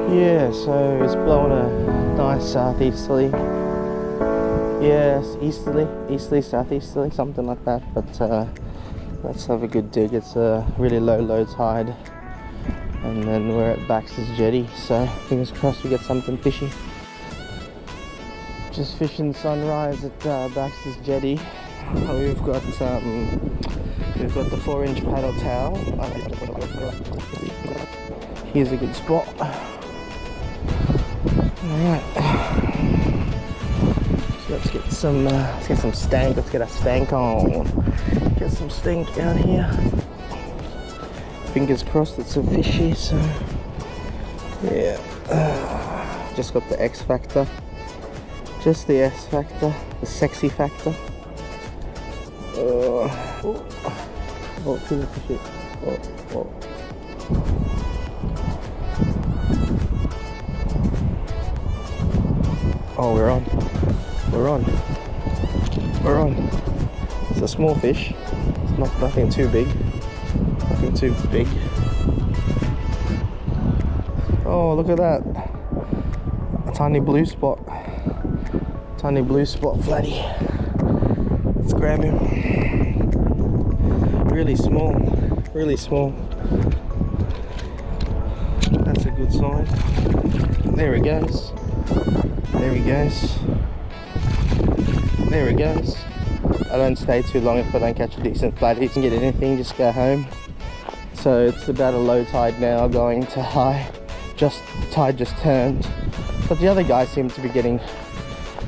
Yeah, so it's blowing a nice southeasterly. Yes, easterly, southeasterly, something like that. But let's have a good dig. It's a really low tide, and then we're at Baxter's Jetty, so fingers crossed we get something fishy. Just fishing sunrise at Baxter's Jetty. We've got the 4-inch paddle towel. Here's a good spot. Alright, so let's get some stank. Let's get a stank on. Get some stink out here. Fingers crossed it's a fishy. So yeah, just got the X factor, just the S factor, the sexy factor. Oh, too much shit. Oh. Oh, we're on. It's a small fish. It's nothing too big. Oh, look at that. A tiny blue spot. Flatty. Let's grab him. Really small. That's a good sign. There he goes. I don't stay too long if I don't catch a decent flatty. You can get anything, just go home. So it's about a low tide now, going to high. Tide just turned, but the other guys seem to be getting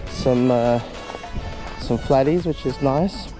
some flatties, which is nice.